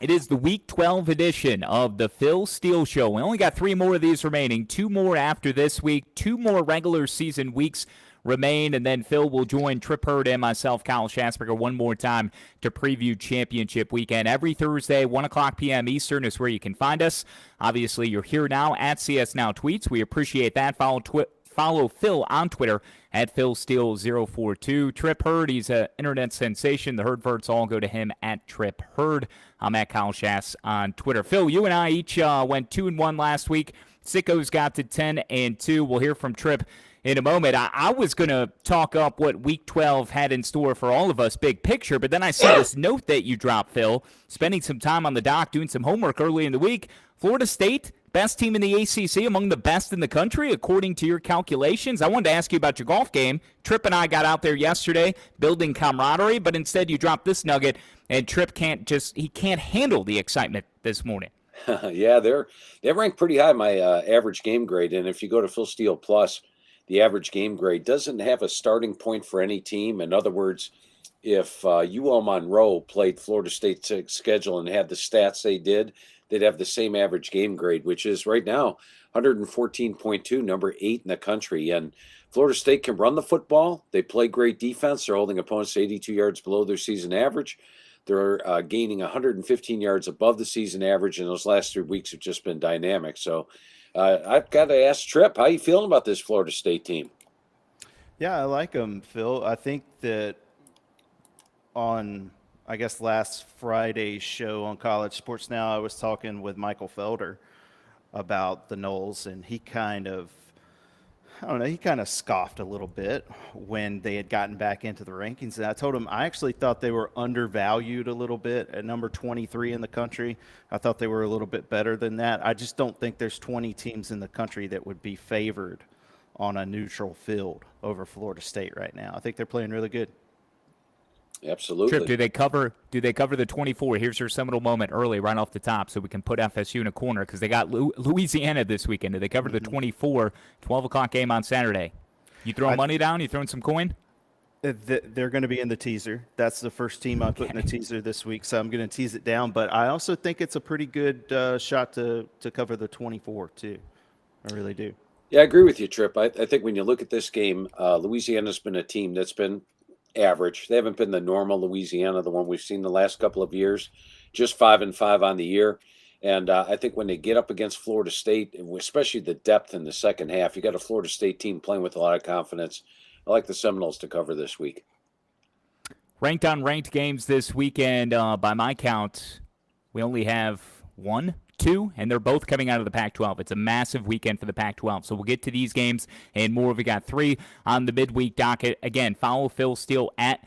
It is the Week 12 edition of the Phil Steele Show. We only got 3 more of these remaining, 2 more after this week, 2 more regular season weeks remain, and then Phil will join Trip Hurd and myself, Kyle Schatzberger, one more time to preview championship weekend. Every Thursday, 1 o'clock p.m. Eastern is where you can find us. Obviously, you're here now at CS Now Tweets. We appreciate that. Follow Phil on Twitter at PhilSteele042. Trip Hurd, he's an internet sensation. The Herdverts all go to him at Trip Hurd. I'm at Kyle Schass on Twitter. Phil, you and I each went 2-1 last week. Sickos got to 10-2. We'll hear from Trip in a moment. I was going to talk up what Week 12 had in store for all of us, big picture, but then I see this note that you dropped, Phil, spending some time on the dock, doing some homework early in the week. Florida State, best team in the ACC, among the best in the country, according to your calculations. I wanted to ask you about your golf game. Tripp and I got out there yesterday building camaraderie, but instead you dropped this nugget, and Tripp can't handle the excitement this morning. Yeah, they're ranked pretty high, my average game grade. And if you go to Phil Steele Plus, the average game grade doesn't have a starting point for any team. In other words, if UL Monroe played Florida State's schedule and had the stats they did, they'd have the same average game grade, which is right now 114.2, number 8 in the country. And Florida State can run the football. They play great defense. They're holding opponents to 82 yards below their season average. They're gaining 115 yards above the season average, and those last 3 weeks have just been dynamic. So I've got to ask Tripp, how you feeling about this Florida State team? Yeah, I like them, Phil. I think that on, I guess, last Friday's show on College Sports Now, I was talking with Michael Felder about the Noles, and he kind of scoffed a little bit when they had gotten back into the rankings. And I told him I actually thought they were undervalued a little bit at number 23 in the country. I thought they were a little bit better than that. I just don't think there's 20 teams in the country that would be favored on a neutral field over Florida State right now. I think they're playing really good. Absolutely. Trip, do they cover the 24? Here's your seminal moment early, right off the top, so we can put FSU in a corner because they got Louisiana this weekend. Do they cover the 24, 12 o'clock game on Saturday? You throwing money down? You throwing some coin? They're going to be in the teaser. That's the first team I put in the teaser this week, so I'm going to tease it down. But I also think it's a pretty good shot to cover the 24 too. I really do. Yeah, I agree with you, Tripp. I think when you look at this game, Louisiana's been a team that's been average. They haven't been the normal Louisiana, the one we've seen the last couple of years, just 5-5 on the year. And I think when they get up against Florida State, especially the depth in the second half, you got a Florida State team playing with a lot of confidence. I like the Seminoles to cover this week. Ranked on ranked games this weekend, by my count, we only have 1, 2, and they're both coming out of the Pac-12. It's a massive weekend for the Pac-12. So we'll get to these games and more. We got 3 on the midweek docket. Again, follow Phil Steele at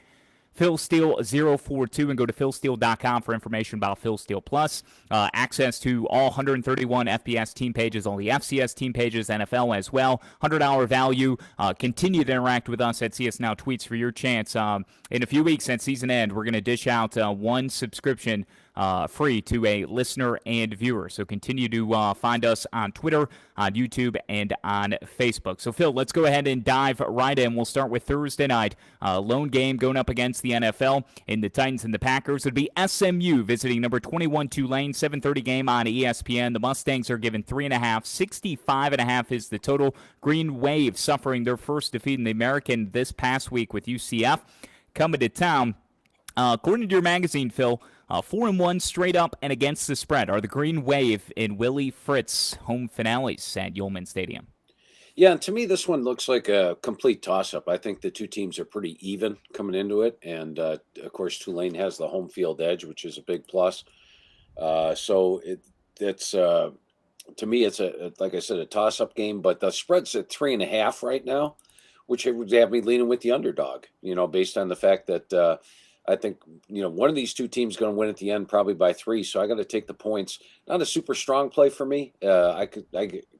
PhilSteele042 and go to PhilSteele.com for information about Phil Steele Plus. Access to all 131 FBS team pages, all the FCS team pages, NFL as well. $100 value. Continue to interact with us at CS Now Tweets for your chance. In a few weeks at season end, we're going to dish out 1 subscription free to a listener and viewer. So continue to find us on Twitter, on YouTube, and on Facebook. So, Phil, let's go ahead and dive right in. We'll start with Thursday night. Lone game going up against the NFL in the Titans and the Packers. It would be SMU visiting number 21 Tulane, 7:30 game on ESPN. The Mustangs are given 3.5. 65.5 is the total. Green Wave suffering their first defeat in the American this past week with UCF coming to town. According to your magazine, Phil, 4-1 straight up and against the spread are the Green Wave in Willie Fritz home finales at Yulman Stadium. Yeah, and to me, this one looks like a complete toss-up. I think the two teams are pretty even coming into it, and of course, Tulane has the home field edge, which is a big plus. So it's to me, it's like I said, a toss-up game. But the spread's at 3.5 right now, which would have me leaning with the underdog. Based on the fact that I think one of these two teams is going to win at the end, probably by 3. So I got to take the points. Not a super strong play for me. I could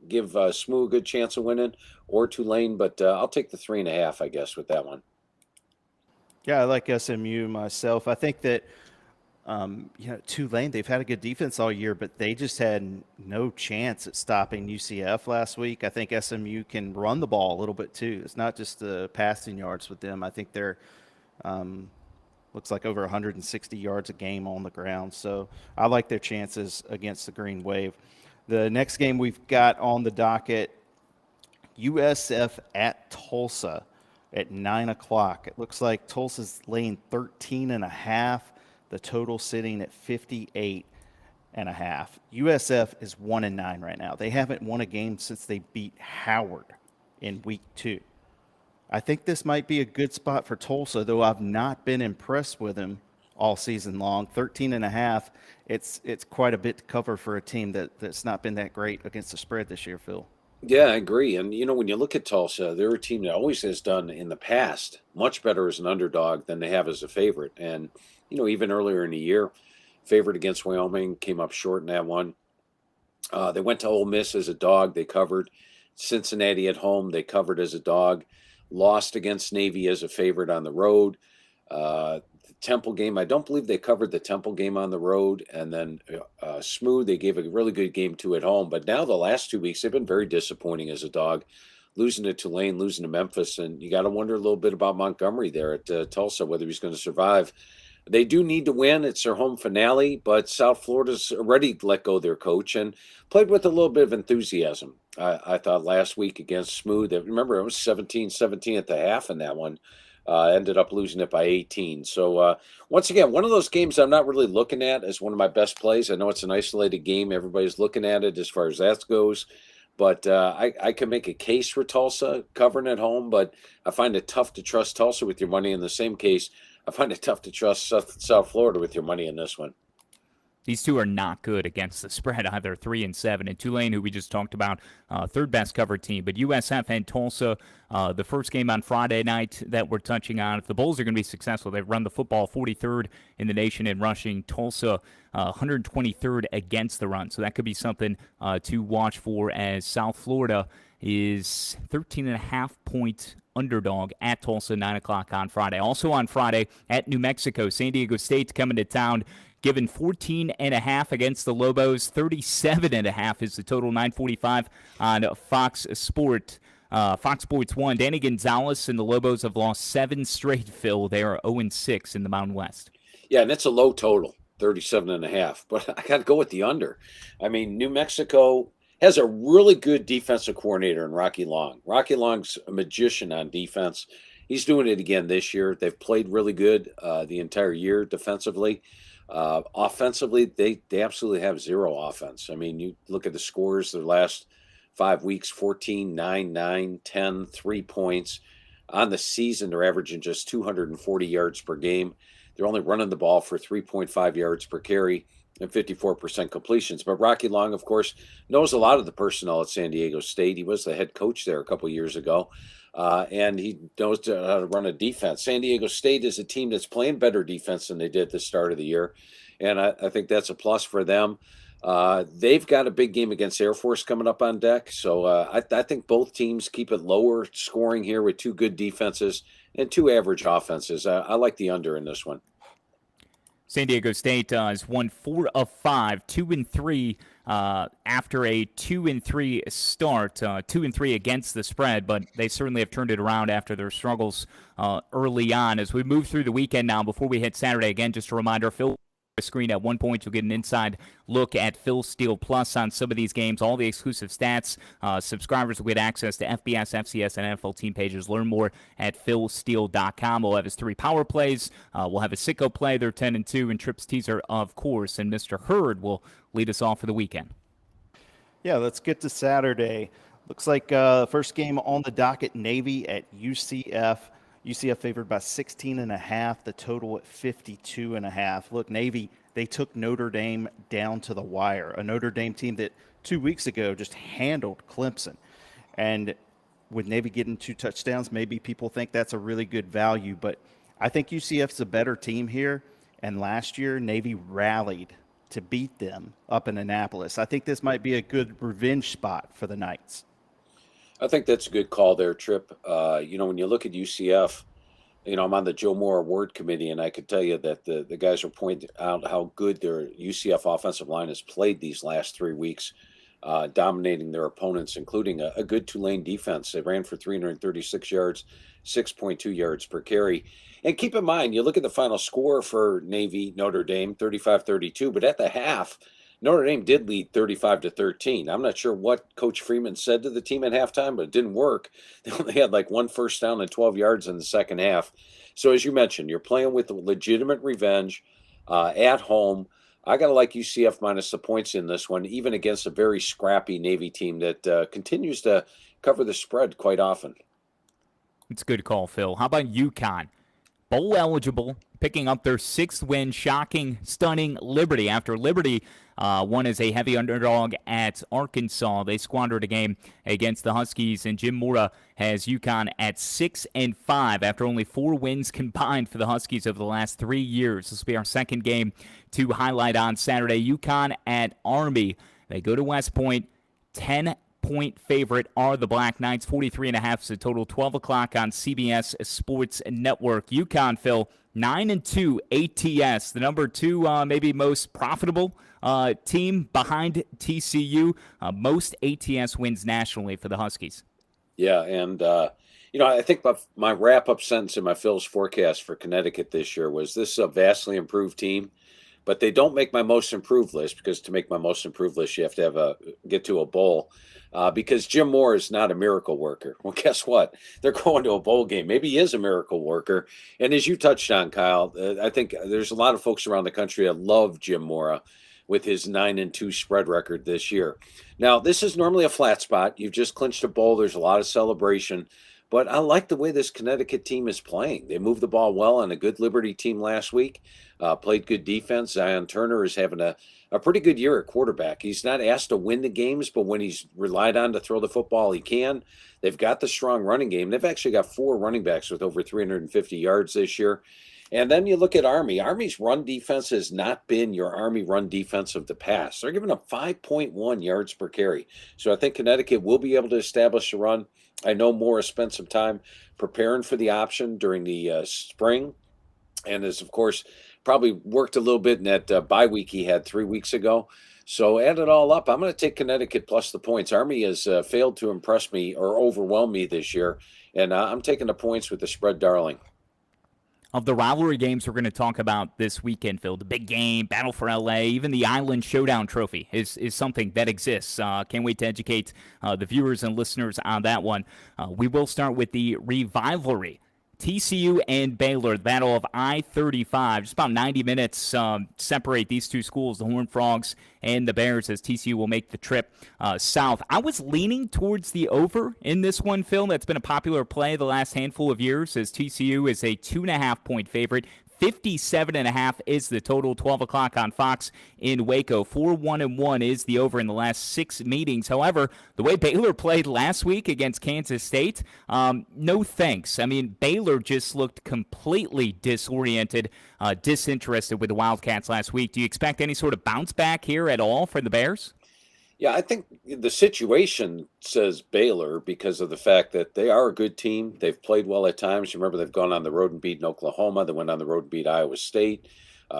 give SMU a good chance of winning, or Tulane, but I'll take the 3.5, I guess, with that one. Yeah, I like SMU myself. I think that Tulane, they've had a good defense all year, but they just had no chance at stopping UCF last week. I think SMU can run the ball a little bit too. It's not just the passing yards with them. I think they're Looks like over 160 yards a game on the ground. So I like their chances against the Green Wave. The next game we've got on the docket, USF at Tulsa at 9 o'clock. It looks like Tulsa's laying 13.5. The total sitting at 58.5. USF is 1-9 right now. They haven't won a game since they beat Howard in week 2. I think this might be a good spot for Tulsa, though I've not been impressed with him all season long. 13.5, it's quite a bit to cover for a team that's not been that great against the spread this year, Phil. Yeah, I agree. And, when you look at Tulsa, they're a team that always has done in the past much better as an underdog than they have as a favorite. And, even earlier in the year, favorite against Wyoming, came up short in that one. They went to Ole Miss as a dog. They covered. Cincinnati at home, they covered as a dog. Lost against Navy as a favorite on the road. The Temple game, I don't believe they covered the Temple game on the road. And then Smooth, they gave a really good game to at home. But now the last 2 weeks, they've been very disappointing as a dog. Losing to Tulane, losing to Memphis. And you got to wonder a little bit about Montgomery there at Tulsa, whether he's going to survive. They do need to win. It's their home finale, but South Florida's already let go their coach and played with a little bit of enthusiasm. I thought last week against Smooth, remember it was 17-17 at the half in that one. Ended up losing it by 18. So once again, one of those games I'm not really looking at as one of my best plays. I know it's an isolated game. Everybody's looking at it as far as that goes. But I can make a case for Tulsa covering at home, but I find it tough to trust Tulsa with your money. In the same case, I find it tough to trust South Florida with your money in this one. These two are not good against the spread, either 3-7. And Tulane, who we just talked about, third best covered team. But USF and Tulsa, the first game on Friday night that we're touching on, if the Bulls are going to be successful, they've run the football 43rd in the nation in rushing. Tulsa, 123rd against the run. So that could be something to watch for, as South Florida is 13.5-point underdog at Tulsa, 9 o'clock on Friday. Also on Friday at New Mexico, San Diego State coming to town, given 14.5 against the Lobos. 37.5 is the total. 9:45 on Fox Sports 1. Danny Gonzalez and the Lobos have lost 7 straight, Phil. They are 0-6 in the Mountain West. Yeah, and it's a low total, 37.5. But I got to go with the under. I mean, New Mexico has a really good defensive coordinator in Rocky Long. Rocky Long's a magician on defense. He's doing it again this year. They've played really good the entire year defensively. Offensively, they absolutely have zero offense. I mean, you look at the scores the last 5 weeks, 14, 9, 9, 10, 3 points. On the season, they're averaging just 240 yards per game. They're only running the ball for 3.5 yards per carry and 54% completions. But Rocky Long, of course, knows a lot of the personnel at San Diego State. He was the head coach there a couple years ago. And he knows how to run a defense. San Diego State is a team that's playing better defense than they did at the start of the year. And I think that's a plus for them. They've got a big game against Air Force coming up on deck. So I think both teams keep it lower scoring here with 2 good defenses and 2 average offenses. I like the under in this one. San Diego State has won 4 of 5, 2-3 after a 2-3 start, 2-3 against the spread, but they certainly have turned it around after their struggles early on. As we move through the weekend now, before we hit Saturday, again, just a reminder, Phil screen at one point. You'll get an inside look at Phil Steele Plus on some of these games, all the exclusive stats. Subscribers will get access to FBS, FCS, and NFL team pages. Learn more at philsteele.com. We'll have his 3 power plays. We'll have a sicko play. They're 10-2, and Trips teaser, of course. And Mr. Hurd will lead us off for the weekend. Yeah, let's get to Saturday. Looks like first game on the docket, Navy at UCF. UCF favored by 16.5, the total at 52.5. Look, Navy, they took Notre Dame down to the wire, a Notre Dame team that 2 weeks ago just handled Clemson. And with Navy getting 2 touchdowns, maybe people think that's a really good value, but I think UCF's a better team here. And last year, Navy rallied to beat them up in Annapolis. I think this might be a good revenge spot for the Knights. I think that's a good call there, Trip. When you look at UCF, I'm on the Joe Moore Award Committee, and I could tell you that the guys are pointing out how good their UCF offensive line has played these last 3 weeks. dominating their opponents, including a good Tulane defense. They ran for 336 yards, 6.2 yards per carry. And keep in mind, you look at the final score for Navy Notre Dame, 35-32, but at the half, Notre Dame did lead 35-13. I'm not sure what Coach Freeman said to the team at halftime, but it didn't work. They only had like one first down and 12 yards in the second half. So as you mentioned, you're playing with legitimate revenge at home. I got to like UCF minus the points in this one, even against a very scrappy Navy team that continues to cover the spread quite often. It's a good call, Phil. How about UConn? Bowl eligible, picking up their 6th win, shocking, stunning Liberty. After Liberty won as a heavy underdog at Arkansas, they squandered a game against the Huskies, and Jim Mora has UConn at 6-5 after only 4 wins combined for the Huskies over the last 3 years. This will be our second game to highlight on Saturday. UConn at Army. They go to West Point, 10-point favorite are the Black Knights. 43.5 is the total. 12 o'clock on CBS Sports Network. UConn, Phil, 9-2 ATS, the number 2 maybe most profitable team behind TCU. Most ATS wins nationally for the Huskies. Yeah, and I think my wrap-up sentence in my Phil's forecast for Connecticut this year was this is a vastly improved team, but they don't make my most improved list, because to make my most improved list, you have to get to a bowl. Because Jim Moore is not a miracle worker. Well, guess what? They're going to a bowl game. Maybe he is a miracle worker. And as you touched on, Kyle, I think there's a lot of folks around the country that love Jim Mora with his 9-2 spread record this year. Now, this is normally a flat spot. You've just clinched a bowl. There's a lot of celebration. But I like the way this Connecticut team is playing. They moved the ball well on a good Liberty team last week, played good defense. Zion Turner is having a pretty good year at quarterback. He's not asked to win the games, but when he's relied on to throw the football, he can. They've got the strong running game. They've actually got 4 running backs with over 350 yards this year. And then you look at Army. Army's run defense has not been your Army run defense of the past. They're giving up 5.1 yards per carry. So I think Connecticut will be able to establish a run. I know Morris spent some time preparing for the option during the spring, and has, of course, probably worked a little bit in that bye week he had 3 weeks ago. So add it all up, I'm going to take Connecticut plus the points. Army has failed to impress me or overwhelm me this year, and I'm taking the points with the spread darling. Of the rivalry games we're going to talk about this weekend, Phil, the big game, Battle for LA, even the Island Showdown Trophy is something that exists. Can't wait to educate the viewers and listeners on that one. We will start with the Rivalry. TCU and Baylor, the Battle of I-35. Just about 90 minutes separate these two schools, the Horned Frogs and the Bears, as TCU will make the trip south. I was leaning towards the over in this one, Phil. That's been a popular play the last handful of years, as TCU is a 2.5-point favorite. 57.5 is the total. 12 o'clock on Fox in Waco. 4-1-1 is the over in the last 6 meetings. However, the way Baylor played last week against Kansas State, no thanks. I mean, Baylor just looked completely disoriented, disinterested with the Wildcats last week. Do you expect any sort of bounce back here at all for the Bears? Yeah, I think the situation says Baylor because of the fact that they are a good team. They've played well at times. You remember they've gone on the road and beaten Oklahoma. They went on the road and beat Iowa State.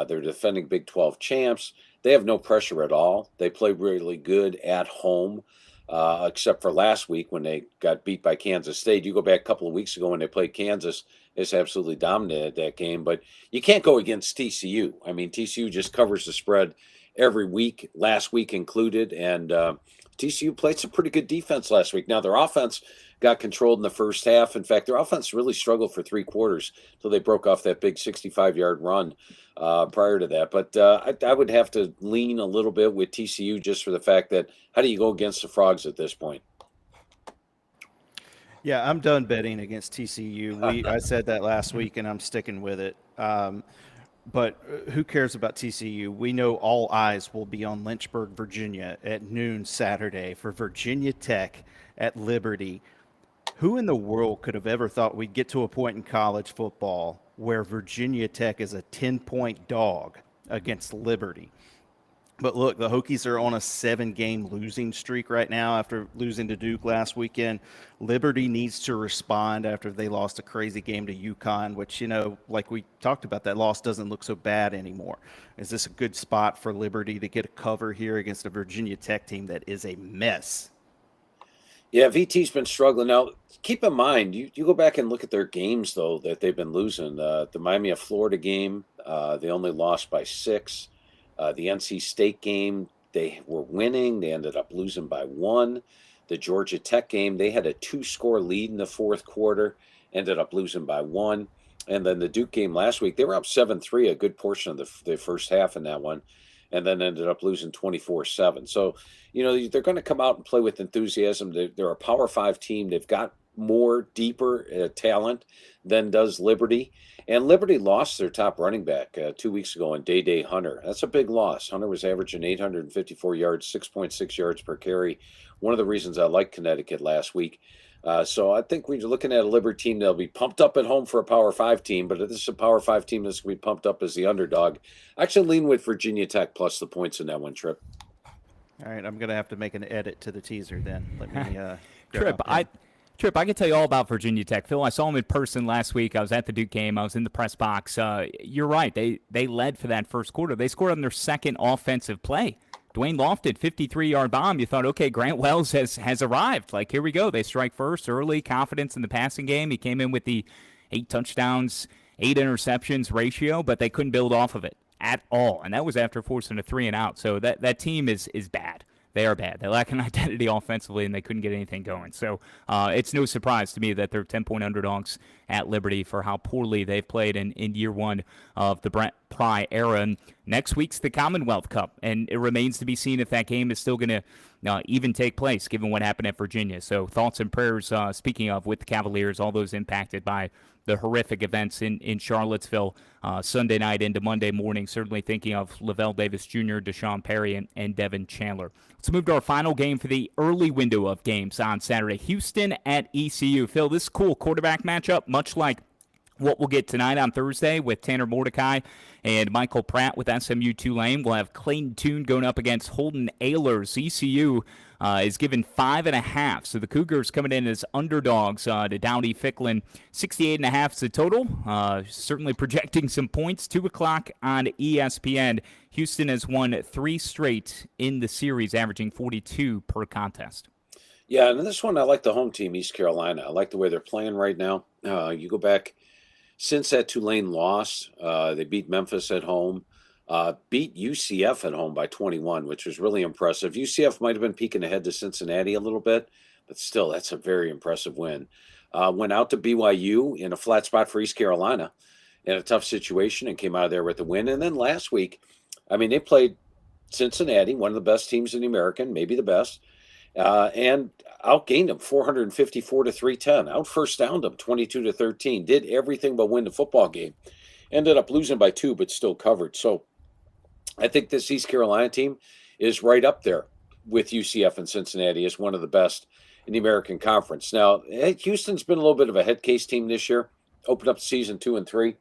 They're defending Big 12 champs. They have no pressure at all. They play really good at home, except for last week when they got beat by Kansas State. You go back a couple of weeks ago when they played Kansas, it's absolutely dominated that game. But you can't go against TCU. I mean, TCU just covers the spread every week, last week included, and TCU played some pretty good defense last week. Now, their offense got controlled in the first half. In fact, their offense really struggled for 3 quarters until they broke off that big 65-yard run prior to that. But I would have to lean a little bit with TCU just for the fact that how do you go against the Frogs at this point? Yeah, I'm done betting against TCU. I said that last week, and I'm sticking with it. But who cares about TCU? We know all eyes will be on Lynchburg, Virginia at noon Saturday for Virginia Tech at Liberty. Who in the world could have ever thought we'd get to a point in college football where Virginia Tech is a 10-point dog against Liberty? But look, the Hokies are on a 7-game losing streak right now after losing to Duke last weekend. Liberty needs to respond after they lost a crazy game to UConn, which, like we talked about, that loss doesn't look so bad anymore. Is this a good spot for Liberty to get a cover here against a Virginia Tech team that is a mess? Yeah, VT's been struggling. Now, keep in mind, you go back and look at their games, though, that they've been losing. The Miami of Florida game, they only lost by 6. The NC State game, they were winning. They ended up losing by 1. The Georgia Tech game, they had a 2-score lead in the fourth quarter, ended up losing by 1. And then the Duke game last week, they were up 7-3 a good portion of the first half in that one, and then ended up losing 24-7. So, they're going to come out and play with enthusiasm. They're a Power 5 team. They've got more, deeper talent than does Liberty. And Liberty lost their top running back 2 weeks ago in Day Hunter. That's a big loss. Hunter was averaging 854 yards, 6.6 yards per carry. One of the reasons I liked Connecticut last week. So I think we're looking at a Liberty team that'll be pumped up at home for a Power 5 team, but if this is a Power 5 team that's going to be pumped up as the underdog, I actually lean with Virginia Tech plus the points in that one, Trip. All right, I'm going to have to make an edit to the teaser then. Let me Trip, I can tell you all about Virginia Tech. Phil, I saw him in person last week. I was at the Duke game. I was in the press box. You're right. They led for that first quarter. They scored on their second offensive play. Dwayne Lofted, 53-yard bomb. You thought, okay, Grant Wells has arrived. Like, here we go. They strike first early, confidence in the passing game. He came in with the 8 touchdowns, 8 interceptions ratio, but they couldn't build off of it at all. And that was after forcing a 3-and-out. So that team is bad. They are bad. They lack an identity offensively, and they couldn't get anything going. So it's no surprise to me that they're 10-point underdogs at Liberty for how poorly they've played in year one of the Brent Pry era. And next week's the Commonwealth Cup, and it remains to be seen if that game is still going to even take place, given what happened at Virginia. So thoughts and prayers, speaking of, with the Cavaliers, all those impacted by the horrific events in Charlottesville Sunday night into Monday morning. Certainly thinking of Lavelle Davis Jr., Deshaun Perry, and Devin Chandler. Let's move to our final game for the early window of games on Saturday. Houston at ECU. Phil, this is a cool quarterback matchup, much like what we'll get tonight on Thursday with Tanner Mordecai and Michael Pratt with SMU Tulane. We'll have Clayton Tune going up against Holden Ahlers. ECU is given 5.5. So the Cougars coming in as underdogs to Dowdy Ficklin. 68.5 is the total. Certainly projecting some points. 2 o'clock on ESPN. Houston has won 3 straight in the series, averaging 42 per contest. Yeah, and this one, I like the home team, East Carolina. I like the way they're playing right now. You go back since that Tulane loss, they beat Memphis at home, beat UCF at home by 21, which was really impressive. UCF might have been peeking ahead to Cincinnati a little bit, but still, that's a very impressive win. Went out to BYU in a flat spot for East Carolina in a tough situation and came out of there with a win. And then last week, they played Cincinnati, one of the best teams in the American, maybe the best, and outgained them 454 to 310. Out first downed them 22 to 13. Did everything but win the football game. Ended up losing by 2, but still covered. So I think this East Carolina team is right up there with UCF and Cincinnati as one of the best in the American Conference. Now, Houston's been a little bit of a head case team this year. Opened up the season 2-3.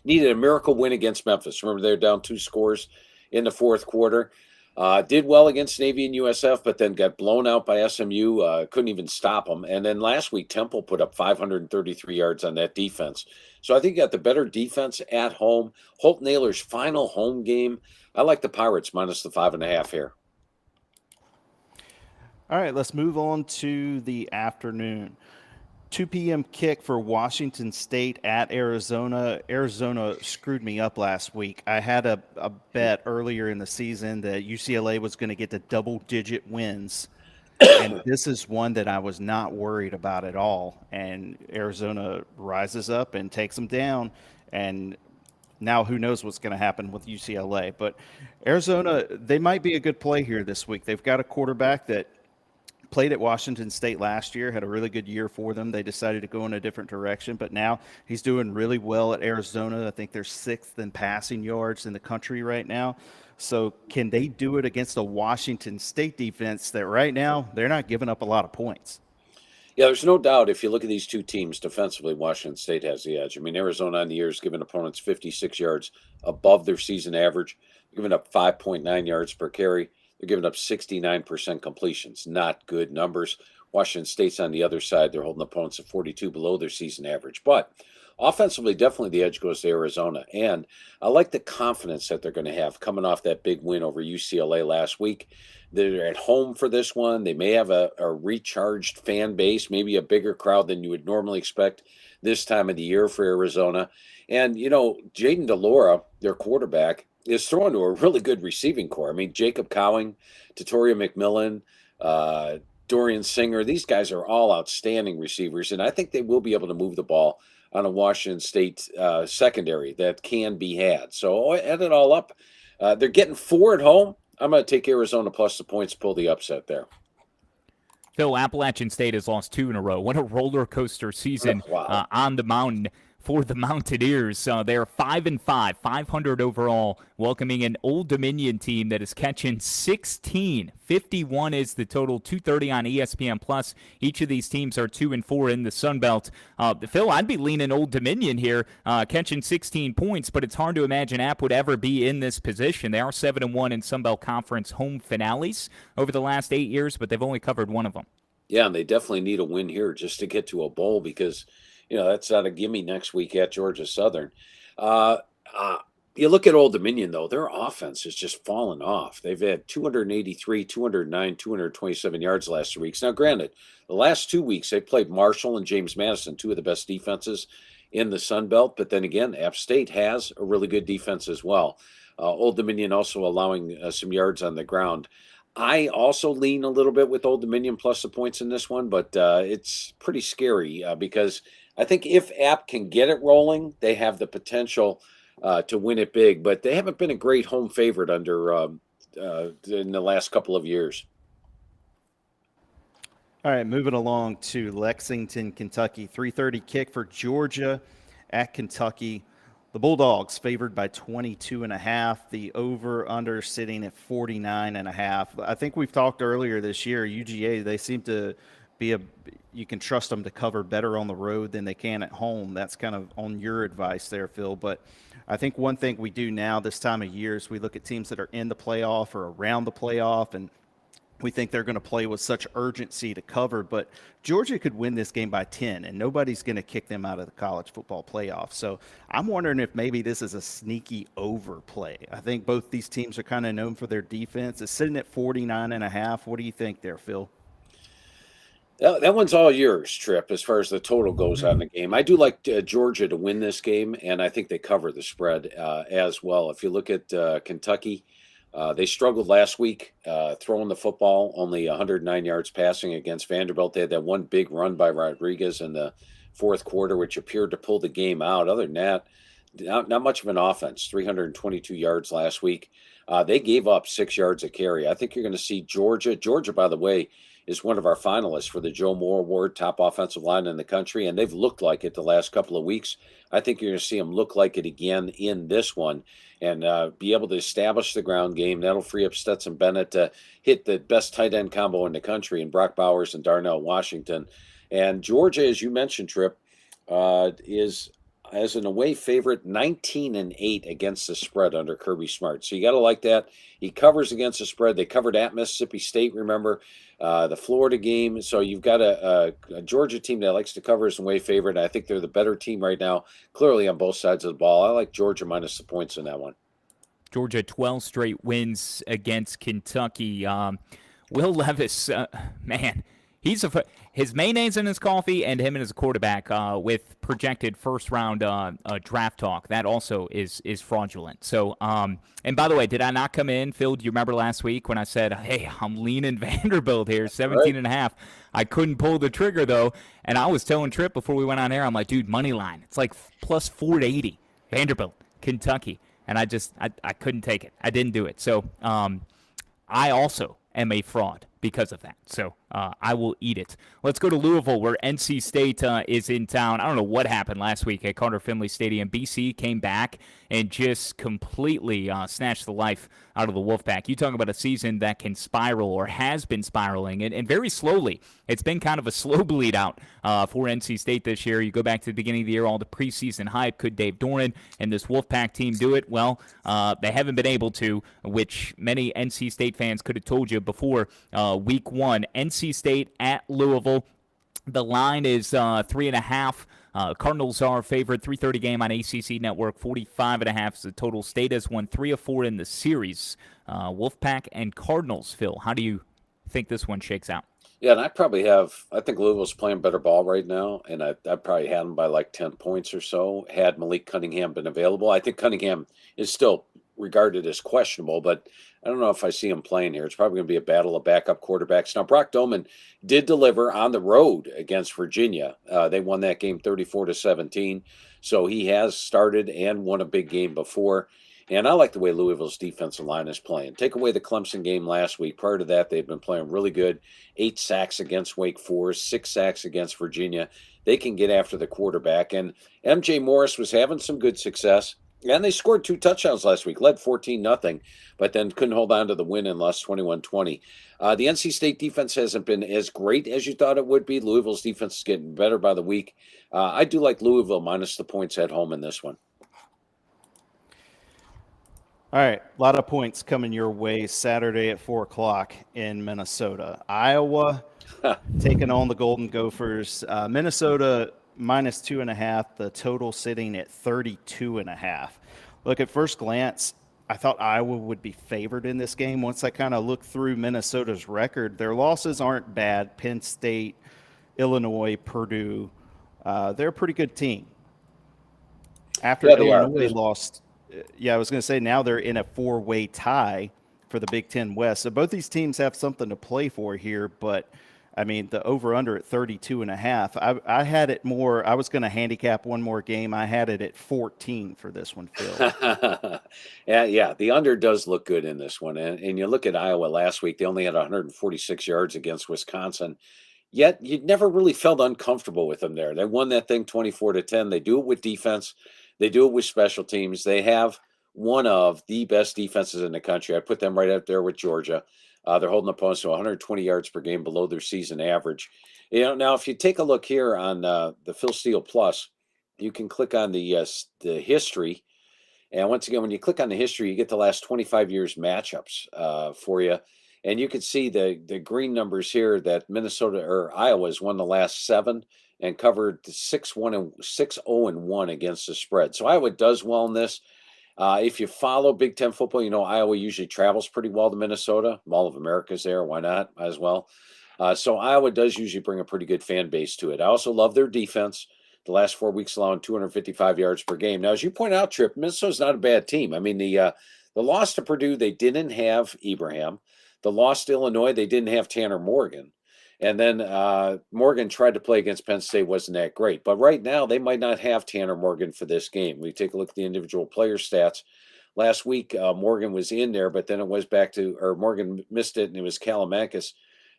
Needed a miracle win against Memphis. Remember, they were down 2 scores in the fourth quarter. Did well against Navy and USF, but then got blown out by SMU. Couldn't even stop them. And then last week, Temple put up 533 yards on that defense. So I think you got the better defense at home. Holton Ahlers' final home game. I like the Pirates minus the 5.5 here. All right, let's move on to the afternoon. 2 p.m. kick for Washington State at Arizona. Arizona screwed me up last week. I had a bet earlier in the season that UCLA was going to get to double-digit wins, and this is one that I was not worried about at all. And Arizona rises up and takes them down, and now who knows what's going to happen with UCLA. But Arizona, they might be a good play here this week. They've got a quarterback that played at Washington State last year, had a really good year for them. They decided to go in a different direction, but now he's doing really well at Arizona. I think they're 6th in passing yards in the country right now. So can they do it against a Washington State defense that right now they're not giving up a lot of points? Yeah, there's no doubt if you look at these two teams defensively, Washington State has the edge. Arizona on the year has given opponents 56 yards above their season average. They're giving up 5.9 yards per carry. They're giving up 69% completions. Not good numbers. Washington State's on the other side. They're holding opponents at 42 below their season average. But offensively, definitely the edge goes to Arizona. And I like the confidence that they're going to have coming off that big win over UCLA last week. They're at home for this one. They may have a recharged fan base, maybe a bigger crowd than you would normally expect this time of the year for Arizona. And, Jaden DeLora, their quarterback, is thrown to a really good receiving core. I mean, Jacob Cowing, Tatoria McMillan, Dorian Singer, these guys are all outstanding receivers, and I think they will be able to move the ball on a Washington State secondary that can be had. So add it all up. They're getting 4 at home. I'm going to take Arizona plus the points, pull the upset there. Phil, Appalachian State has lost 2 in a row. What a roller coaster season on the mountain for the Mountaineers. They're 5-5, 500 overall, welcoming an Old Dominion team that is catching 16. 51 is the total, 230 on ESPN Plus. Each of these teams are 2-4 in the Sun Belt. Phil, I'd be leaning Old Dominion here, catching 16 points, but it's hard to imagine App would ever be in this position. They are 7-1 in Sun Belt Conference home finales over the last 8 years, but they've only covered one of them. Yeah, and they definitely need a win here just to get to a bowl because that's not a gimme next week at Georgia Southern. You look at Old Dominion, though, their offense has just fallen off. They've had 283, 209, 227 yards the last 2 weeks. Now, granted, the last 2 weeks they played Marshall and James Madison, 2 of the best defenses in the Sun Belt. But then again, App State has a really good defense as well. Old Dominion also allowing some yards on the ground. I also lean a little bit with Old Dominion plus the points in this one, but it's pretty scary because I think if App can get it rolling, they have the potential to win it big. But they haven't been a great home favorite under in the last couple of years. All right, moving along to Lexington, Kentucky. 3:30 kick for Georgia at Kentucky. The Bulldogs favored by 22.5. The over/under sitting at 49.5. I think we've talked earlier this year. UGA, they seem to be you can trust them to cover better on the road than they can at home. That's kind of on your advice there, Phil. But I think one thing we do now this time of year is we look at teams that are in the playoff or around the playoff, and we think they're going to play with such urgency to cover. But Georgia could win this game by 10, and nobody's going to kick them out of the college football playoff. So I'm wondering if maybe this is a sneaky overplay. I think both these teams are kind of known for their defense. It's sitting at 49.5. What do you think there, Phil? That one's all yours, Tripp, as far as the total goes on the game. I do like Georgia to win this game, and I think they cover the spread as well. If you look at Kentucky, they struggled last week throwing the football, only 109 yards passing against Vanderbilt. They had that one big run by Rodriguez in the fourth quarter, which appeared to pull the game out. Other than that, not much of an offense, 322 yards last week. They gave up 6 yards a carry. I think you're going to see Georgia. Georgia, by the way, is one of our finalists for the Joe Moore Award, top offensive line in the country, and they've looked like it the last couple of weeks. I think you're going to see them look like it again in this one and be able to establish the ground game. That'll free up Stetson Bennett to hit the best tight end combo in the country in Brock Bowers and Darnell Washington. And Georgia, as you mentioned, Tripp, is as an away favorite 19-8 against the spread under Kirby Smart. So you got to like that. He covers against the spread. They covered at Mississippi State, remember, the Florida game. So you've got a Georgia team that likes to cover as an away favorite. I think they're the better team right now, clearly on both sides of the ball. I like Georgia minus the points in that one. Georgia 12 straight wins against Kentucky. Will Levis, man, his mayonnaise in his coffee, and him as a quarterback with projected first-round draft talk. That also is fraudulent. So, and by the way, did I not come in, Phil? Do you remember last week when I said, hey, I'm leaning Vanderbilt here, 17.5. I couldn't pull the trigger, though, and I was telling Tripp before we went on air, I'm like, dude, money line. It's like plus 480, Vanderbilt, Kentucky. And I couldn't take it. I didn't do it. So I also am a fraud because of that. So I will eat it. Let's go to Louisville, where NC State is in town. I don't know what happened last week at Carter Finley Stadium. BC came back and just completely snatched the life out of the Wolfpack. You talk about a season that can spiral or has been spiraling, and very slowly. It's been kind of a slow bleed out for NC State this year. You go back to the beginning of the year, all the preseason hype. Could Dave Doran and this Wolfpack team do it? Well, they haven't been able to, which many NC State fans could have told you before week one. NC State at Louisville. The line is 3.5. Cardinals are favored. 3:30 game on ACC Network. 45.5 is the total. State has won 3 of 4 in the series. Wolfpack and Cardinals. Phil, how do you think this one shakes out? Yeah, and I think Louisville's playing better ball right now, and I probably had them by like 10 points or so, had Malik Cunningham been available. I think Cunningham is still regarded as questionable, but I don't know if I see him playing here. It's probably going to be a battle of backup quarterbacks. Now, Brock Doman did deliver on the road against Virginia. They won that game 34-17, so he has started and won a big game before. And I like the way Louisville's defensive line is playing. Take away the Clemson game last week. Prior to that, they've been playing really good. 8 sacks against Wake Forest, 6 sacks against Virginia. They can get after the quarterback. And M.J. Morris was having some good success. And they scored 2 touchdowns last week, led 14-0, but then couldn't hold on to the win and lost 21-20. The NC State defense hasn't been as great as you thought it would be. Louisville's defense is getting better by the week. I do like Louisville minus the points at home in this one. All right, a lot of points coming your way Saturday at 4 o'clock in Minnesota. Iowa taking on the Golden Gophers. Minnesota minus 2.5, the total sitting at 32.5. Look, at first glance, I thought Iowa would be favored in this game. Once I kind of looked through Minnesota's record, their losses aren't bad. Penn State, Illinois, Purdue, they're a pretty good team. After Illinois lost, I was going to say now they're in a 4-way tie for the Big Ten West. So both these teams have something to play for here, but I mean, the over-under at 32.5. I had it more. I was going to handicap one more game. I had it at 14 for this one, Phil. Yeah, the under does look good in this one. And you look at Iowa last week, they only had 146 yards against Wisconsin. Yet you never really felt uncomfortable with them there. They won that thing 24-10. They do it with defense. They do it with special teams. They have one of the best defenses in the country. I put them right up there with Georgia. They're holding opponents to 120 yards per game below their season average. Now, if you take a look here on the Phil Steele Plus, you can click on the history. And once again, when you click on the history, you get the last 25 years matchups for you. And you can see the green numbers here that Minnesota or Iowa has won the last 7 and covered 6-0-1 against the spread. So Iowa does well in this. If you follow Big Ten football, Iowa usually travels pretty well to Minnesota. Mall of America's there. Why not? Might as well. So Iowa does usually bring a pretty good fan base to it. I also love their defense. The last 4 weeks allowing 255 yards per game. Now, as you point out, Tripp, Minnesota's not a bad team. I mean, the loss to Purdue, they didn't have Ibrahim. The loss to Illinois, they didn't have Tanner Morgan. And then Morgan tried to play against Penn State, wasn't that great. But right now, they might not have Tanner Morgan for this game. We take a look at the individual player stats. Last week, Morgan was in there, but then it was Morgan missed it, and it was Kalimakis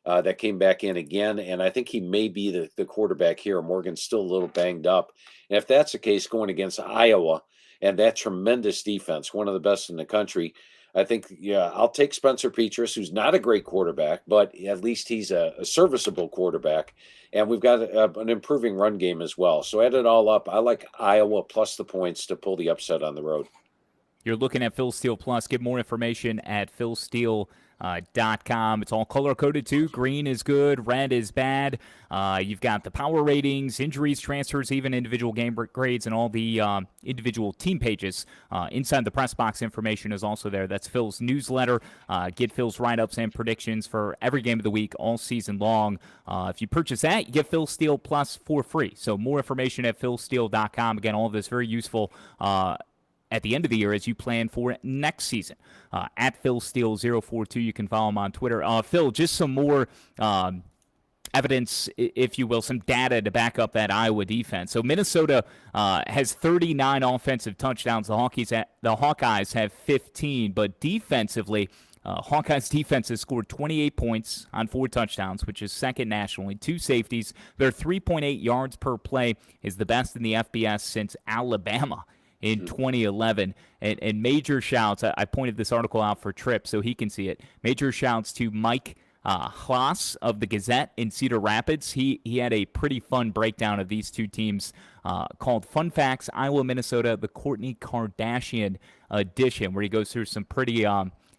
that came back in again. And I think he may be the quarterback here. Morgan's still a little banged up. And if that's the case, going against Iowa and that tremendous defense, one of the best in the country, I think, I'll take Spencer Petras, who's not a great quarterback, but at least he's a serviceable quarterback. And we've got an improving run game as well. So add it all up, I like Iowa plus the points to pull the upset on the road. You're looking at Phil Steele Plus. Get more information at philsteele.com. It's all color-coded, too. Green is good. Red is bad. You've got the power ratings, injuries, transfers, even individual game grades, and all the individual team pages. Inside the press box information is also there. That's Phil's newsletter. Get Phil's write-ups and predictions for every game of the week all season long. If you purchase that, you get Phil Steele Plus for free. So more information at philsteele.com. Again, all of this very useful at the end of the year as you plan for next season. At PhilSteele042, you can follow him on Twitter. Phil, just some more evidence, if you will, some data to back up that Iowa defense. So Minnesota has 39 offensive touchdowns. The Hawkeyes have 15, but defensively, Hawkeyes defense has scored 28 points on 4 touchdowns, which is second nationally. 2 safeties. Their 3.8 yards per play is the best in the FBS since Alabama in 2011. And major shouts, I pointed this article out for Tripp so he can see it. Major shouts to Mike Haas of the Gazette in Cedar Rapids. He had a pretty fun breakdown of these two teams called Fun Facts, Iowa, Minnesota, the Kourtney Kardashian edition, where he goes through some pretty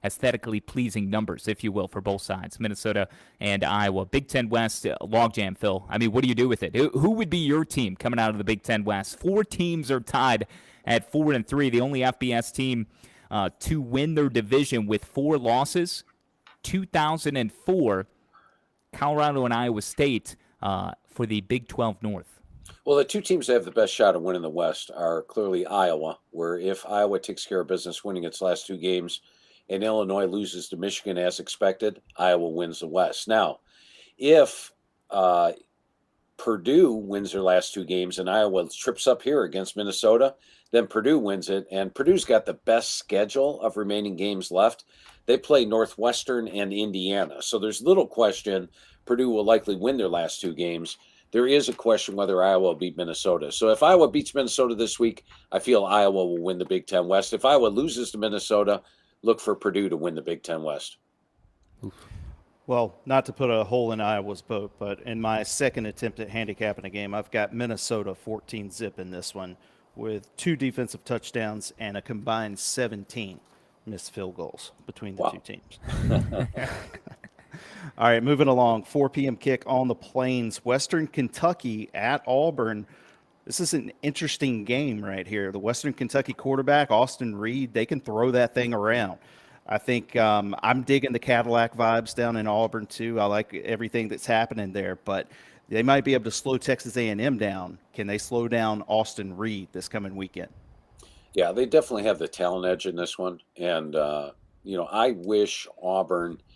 aesthetically pleasing numbers, if you will, for both sides, Minnesota and Iowa. Big Ten West, logjam, Phil. I mean, what do you do with it? Who would be your team coming out of the Big Ten West? 4 teams are tied at 4-3. The only FBS team to win their division with 4 losses, 2004, Colorado and Iowa State for the Big 12 North. Well, the 2 teams that have the best shot of winning the West are clearly Iowa, where if Iowa takes care of business winning its last 2 games and Illinois loses to Michigan as expected, Iowa wins the West. Now, if Purdue wins their last 2 games and Iowa trips up here against Minnesota, then Purdue wins it, and Purdue's got the best schedule of remaining games left. They play Northwestern and Indiana, so there's little question Purdue will likely win their last 2 games. There is a question whether Iowa will beat Minnesota. So if Iowa beats Minnesota this week, I feel Iowa will win the Big Ten West. If Iowa loses to Minnesota, look for Purdue to win the Big Ten West. Well, not to put a hole in Iowa's boat, but in my second attempt at handicapping a game, I've got Minnesota 14-zip in this one with 2 defensive touchdowns and a combined 17 missed field goals between the 2 teams. All right, moving along. 4 p.m. kick on the Plains. Western Kentucky at Auburn. This is an interesting game right here. The Western Kentucky quarterback, Austin Reed, they can throw that thing around. I think I'm digging the Cadillac vibes down in Auburn too. I like everything that's happening there, but they might be able to slow Texas A&M down. Can they slow down Austin Reed this coming weekend? Yeah, they definitely have the talent edge in this one. And, I wish Auburn –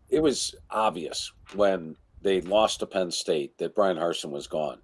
it was obvious when they lost to Penn State that Brian Harsin was gone.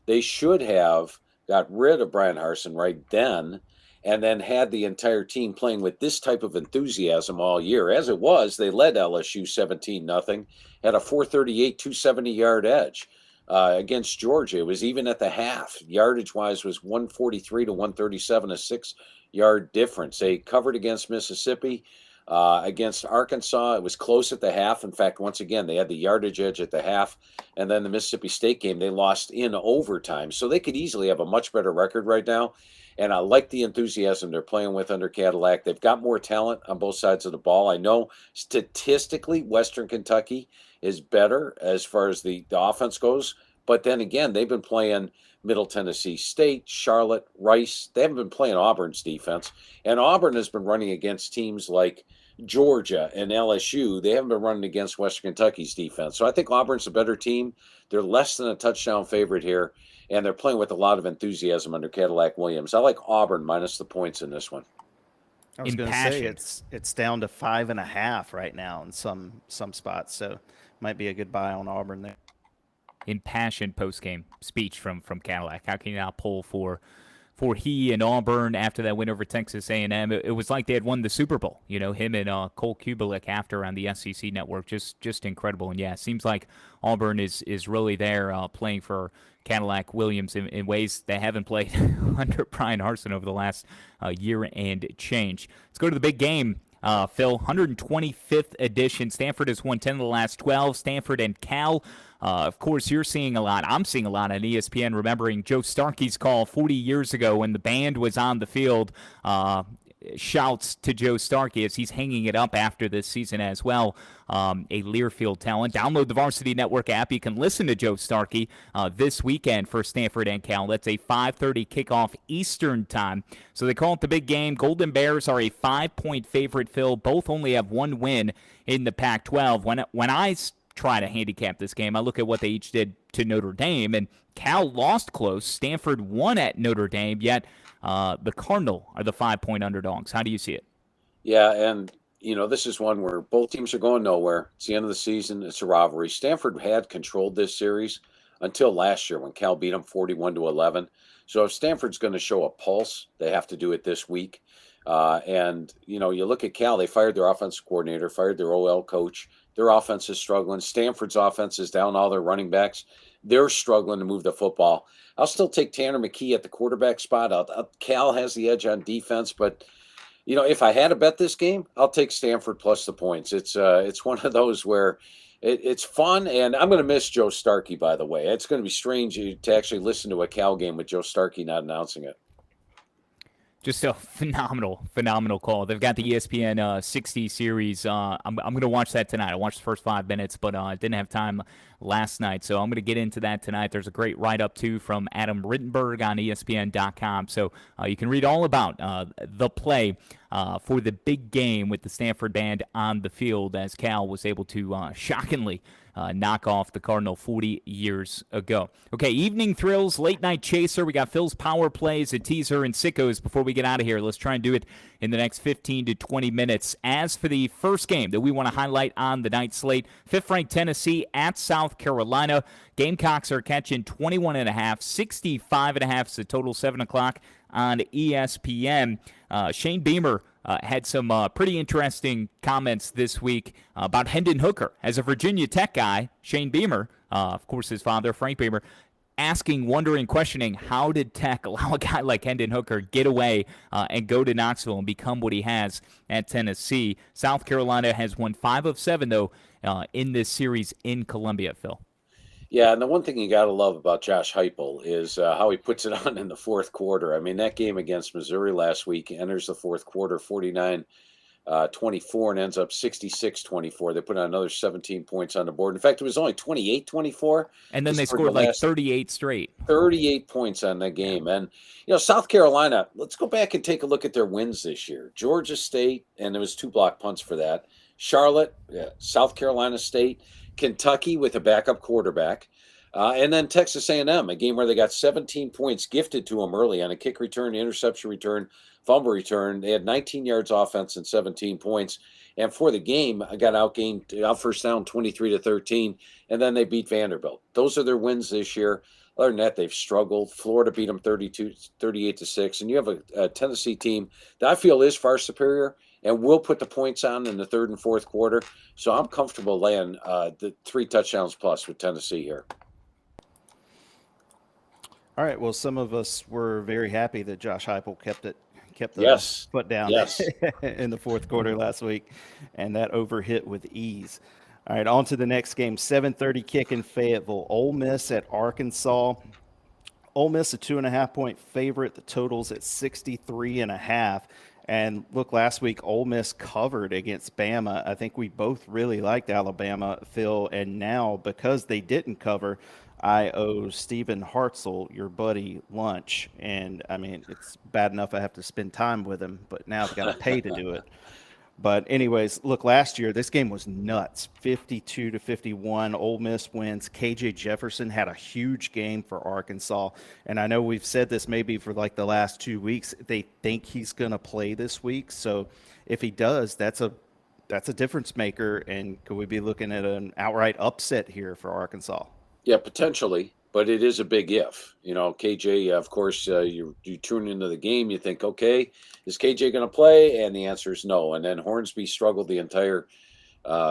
They should have got rid of Brian Harsin right then and then had the entire team playing with this type of enthusiasm all year. As it was, they led LSU 17-0, had a 438, 270-yard edge against Georgia. It was even at the half. Yardage-wise was 143 to 137, a 6-yard difference. They covered against Mississippi. Against Arkansas, it was close at the half. In fact, once again, they had the yardage edge at the half. And then the Mississippi State game, they lost in overtime. So they could easily have a much better record right now. And I like the enthusiasm they're playing with under Cadillac. They've got more talent on both sides of the ball. I know statistically Western Kentucky is better as far as the offense goes. But then again, they've been playing Middle Tennessee State, Charlotte, Rice. They haven't been playing Auburn's defense. And Auburn has been running against teams like Georgia and LSU. They haven't been running against Western Kentucky's defense. So I think Auburn's a better team. They're less than a touchdown favorite here, and they're playing with a lot of enthusiasm under Cadillac Williams. I like Auburn minus the points in this one. I was going to say it's down to 5.5 right now in some spots, so might be a good buy on Auburn there. Impassioned post-game speech from Cadillac. How can you not pull for he and Auburn after that win over Texas A&M? It was like they had won the Super Bowl. Him and Cole Kubelik after on the SEC network, just incredible. And yeah, it seems like Auburn is really there playing for Cadillac Williams in ways they haven't played under Brian Harsin over the last year and change. Let's go to the big game. Phil, 125th edition. Stanford has won 10 of the last 12. Stanford and Cal. Of course, you're seeing a lot. I'm seeing a lot on ESPN, remembering Joe Starkey's call 40 years ago when the band was on the field. Shouts to Joe Starkey as he's hanging it up after this season as well. A Learfield talent. Download the Varsity Network app. You can listen to Joe Starkey this weekend for Stanford and Cal. That's a 5:30 kickoff Eastern time. So they call it the big game. Golden Bears are a 5-point favorite, Phil. Both only have 1 win in the Pac-12. When I try to handicap this game, I look at what they each did to Notre Dame, and Cal lost close. Stanford won at Notre Dame, yet the Cardinal are the 5-point underdogs. How do you see it? Yeah, and this is one where both teams are going nowhere. It's the end of the season. It's a rivalry. Stanford had controlled this series until last year when Cal beat them 41-11. So if Stanford's going to show a pulse, they have to do it this week. And, you look at Cal, they fired their offensive coordinator, fired their OL coach. Their offense is struggling. Stanford's offense is down all their running backs. They're struggling to move the football. I'll still take Tanner McKee at the quarterback spot. Cal has the edge on defense, but if I had to bet this game, I'll take Stanford plus the points. It's one of those where it's fun, and I'm going to miss Joe Starkey, by the way. It's going to be strange to actually listen to a Cal game with Joe Starkey not announcing it. Just a phenomenal call. They've got the ESPN 60 series. I'm going to watch that tonight. I watched the first 5 minutes, but didn't have time last night. So I'm going to get into that tonight. There's a great write-up, too, from Adam Rittenberg on ESPN.com. So you can read all about the play for the big game with the Stanford band on the field as Cal was able to shockingly knock off the Cardinal 40 years ago. Okay, evening thrills, late night chaser. We got Phil's power plays, a teaser, and sickos before we get out of here. Let's try and do it in the next 15 to 20 minutes. As for the first game that we want to highlight on the night slate, 5th-ranked Tennessee at South Carolina. Gamecocks are catching 21.5, 65.5 is the total, 7 o'clock on ESPN. Shane Beamer had some pretty interesting comments this week about Hendon Hooker. As a Virginia Tech guy, Shane Beamer, of course his father, Frank Beamer, asking, wondering, questioning, how did Tech allow a guy like Hendon Hooker get away and go to Knoxville and become what he has at Tennessee? South Carolina has won 5 of 7, though, in this series in Columbia, Phil. Yeah, and the one thing you got to love about Josh Heupel is how he puts it on in the fourth quarter. I mean, that game against Missouri last week enters the fourth quarter 49-24 and ends up 66-24. They put on another 17 points on the board. In fact, it was only 28-24. And then they scored like 38 straight. 38 points on that game. And, South Carolina, let's go back and take a look at their wins this year. Georgia State, and there was 2 block punts for that. Charlotte, South Carolina State, Kentucky with a backup quarterback, and then Texas A&M, a game where they got 17 points gifted to them early on a kick return, interception return, fumble return. They had 19 yards offense and 17 points. And for the game, I got out first down 23-13, and then they beat Vanderbilt. Those are their wins this year. Other than that, they've struggled. Florida beat them 38-6, and you have a Tennessee team that I feel is far superior and will put the points on in the third and fourth quarter. So I'm comfortable laying the 3 touchdowns plus with Tennessee here. All right. Well, some of us were very happy that Josh Heupel kept the foot down in the fourth quarter last week, and that overhit with ease. All right, on to the next game, 7:30 kick in Fayetteville. Ole Miss at Arkansas. Ole Miss a 2.5-point favorite. The total's at 63.5. And look, last week Ole Miss covered against Bama. I think we both really liked Alabama, Phil, and now because they didn't cover, I owe Stephen Hartzell, your buddy, lunch. And I mean, it's bad enough I have to spend time with him, but now I've got to pay to do it. But anyways, look, last year this game was nuts, 52-51. Ole Miss wins. KJ Jefferson had a huge game for Arkansas, and I know we've said this maybe for like the last 2 weeks. They think he's going to play this week, so if he does, that's a difference maker. And could we be looking at an outright upset here for Arkansas? Yeah, potentially, but it is a big if. KJ, of course, you tune into the game, you think, okay, is KJ going to play? And the answer is no. And then Hornsby struggled the entire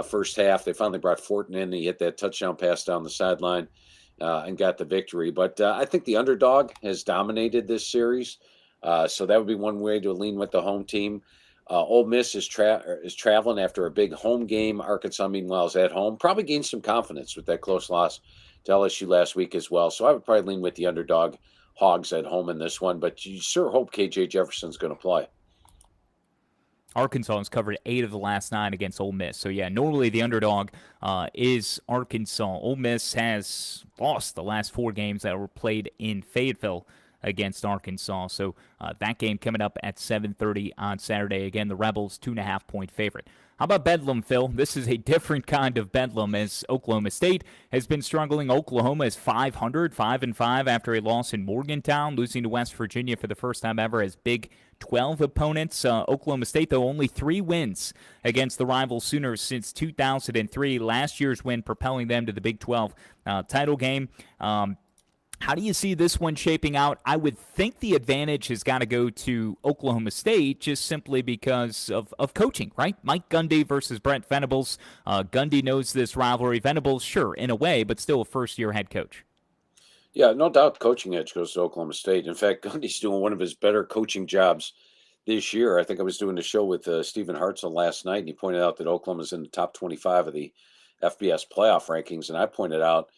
first half. They finally brought Fortin in. He hit that touchdown pass down the sideline and got the victory. But I think the underdog has dominated this series. So that would be one way to lean with the home team. Ole Miss is traveling after a big home game. Arkansas, meanwhile, is at home. Probably gained some confidence with that close loss to LSU last week as well. So I would probably lean with the underdog Hogs at home in this one. But you sure hope KJ Jefferson's going to play. Arkansas has covered 8 of the last 9 against Ole Miss. So, yeah, normally the underdog is Arkansas. Ole Miss has lost the last 4 games that were played in Fayetteville against Arkansas. So that game coming up at 7:30 on Saturday. Again, the Rebels 2.5-point favorite. How about Bedlam, Phil? This is a different kind of Bedlam as Oklahoma State has been struggling. Oklahoma is 500, 5-5 after a loss in Morgantown, losing to West Virginia for the first time ever as Big 12 opponents. Oklahoma State, though, only 3 wins against the rival Sooners since 2003. Last year's win propelling them to the Big 12 title game. How do you see this one shaping out? I would think the advantage has got to go to Oklahoma State just simply because of coaching, right? Mike Gundy versus Brent Venables. Gundy knows this rivalry. Venables, sure, in a way, but still a first-year head coach. Yeah, no doubt coaching edge goes to Oklahoma State. In fact, Gundy's doing one of his better coaching jobs this year. I think I was doing a show with Stephen Hartzell last night, and he pointed out that Oklahoma's in the top 25 of the FBS playoff rankings. And I pointed out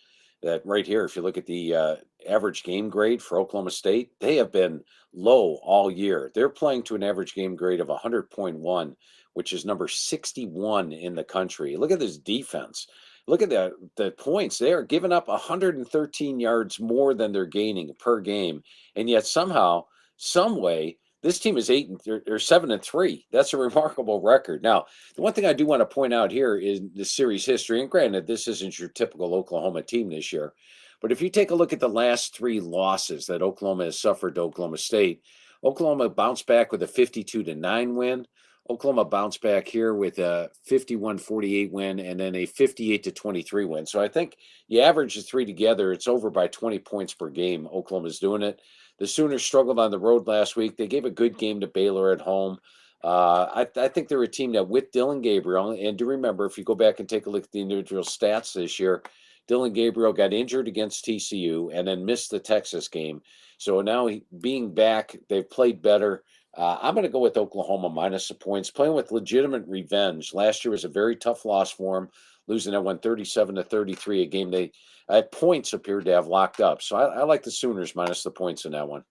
that right here, if you look at the average game grade for Oklahoma State, they have been low all year. They're playing to an average game grade of 100.1, which is number 61 in the country. Look at this defense. Look at the points. They are giving up 113 yards more than they're gaining per game, and yet somehow, some way, this team is 7-3. That's a remarkable record. Now, the one thing I do want to point out here is the series history, and granted, this isn't your typical Oklahoma team this year, but if you take a look at the last 3 losses that Oklahoma has suffered to Oklahoma State, Oklahoma bounced back with a 52-9 win. Oklahoma bounced back here with a 51-48 win and then a 58-23 win. So I think you average the 3 together, it's over by 20 points per game. Oklahoma's doing it. The Sooners struggled on the road last week. They gave a good game to Baylor at home. I think they're a team that with Dylan Gabriel, and do remember, if you go back and take a look at the individual stats this year, Dylan Gabriel got injured against TCU and then missed the Texas game. So now being back, they've played better. I'm going to go with Oklahoma minus the points, playing with legitimate revenge. Last year was a very tough loss for them, losing that one 37-33, a game they at points appeared to have locked up. So I like the Sooners minus the points in that one.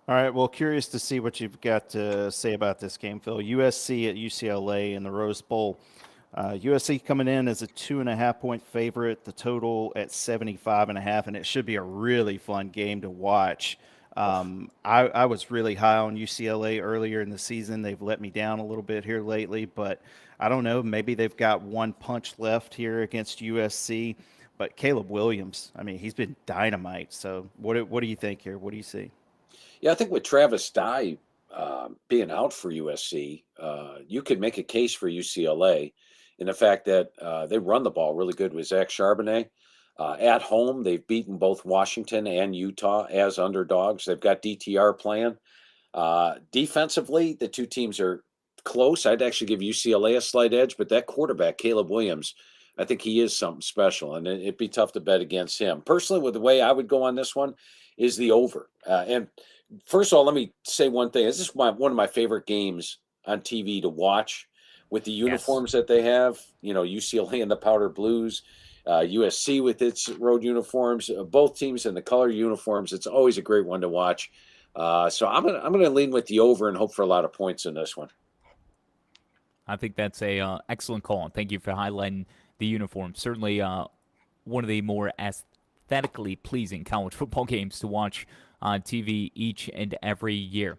All right, well, curious to see what you've got to say about this game, Phil. USC at UCLA in the Rose Bowl. USC coming in as a 2.5-point favorite, the total at 75.5, and it should be a really fun game to watch. I was really high on UCLA earlier in the season. They've let me down a little bit here lately, but I don't know. Maybe they've got one punch left here against USC. But Caleb Williams, I mean, he's been dynamite. So what do you think here? What do you see? Yeah, I think with Travis Dye being out for USC, you could make a case for UCLA in the fact that they run the ball really good with Zach Charbonnet. At home, they've beaten both Washington and Utah as underdogs. They've got DTR playing. Defensively, the two teams are close. I'd actually give UCLA a slight edge, but that quarterback, Caleb Williams, I think he is something special, and it'd be tough to bet against him. Personally, with the way I would go on this one is the over. And first of all, let me say one thing. This is one of my favorite games on TV to watch with the uniforms that they have. You know, UCLA in the powder blues, USC with its road uniforms, both teams in the color uniforms. It's always a great one to watch. So I'm gonna lean with the over and hope for a lot of points in this one. I think that's a excellent call, and thank you for highlighting the uniform. Certainly one of the more aesthetically pleasing college football games to watch on TV each and every year.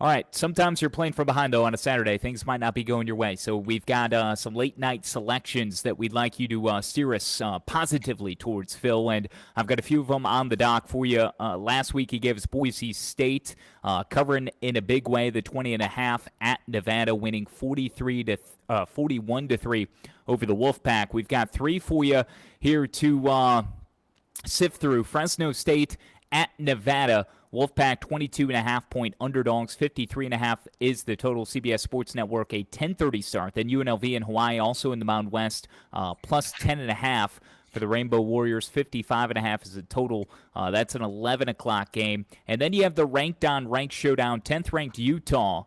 All right, sometimes you're playing from behind, though, on a Saturday. Things might not be going your way. So we've got some late-night selections that we'd like you to steer us positively towards, Phil, and I've got a few of them on the dock for you. Last week he gave us Boise State covering in a big way, the 20.5 at Nevada, winning 41-3 over the Wolfpack. We've got 3 for you here to sift through. Fresno State at Nevada. Wolfpack 22.5-point underdogs, 53.5 is the total. CBS Sports Network, a 10:30 start. Then UNLV and Hawaii also in the Mountain West, plus 10.5 for the Rainbow Warriors. 55.5 is the total. That's an 11 o'clock game. And then you have the ranked on ranked showdown. 10th ranked Utah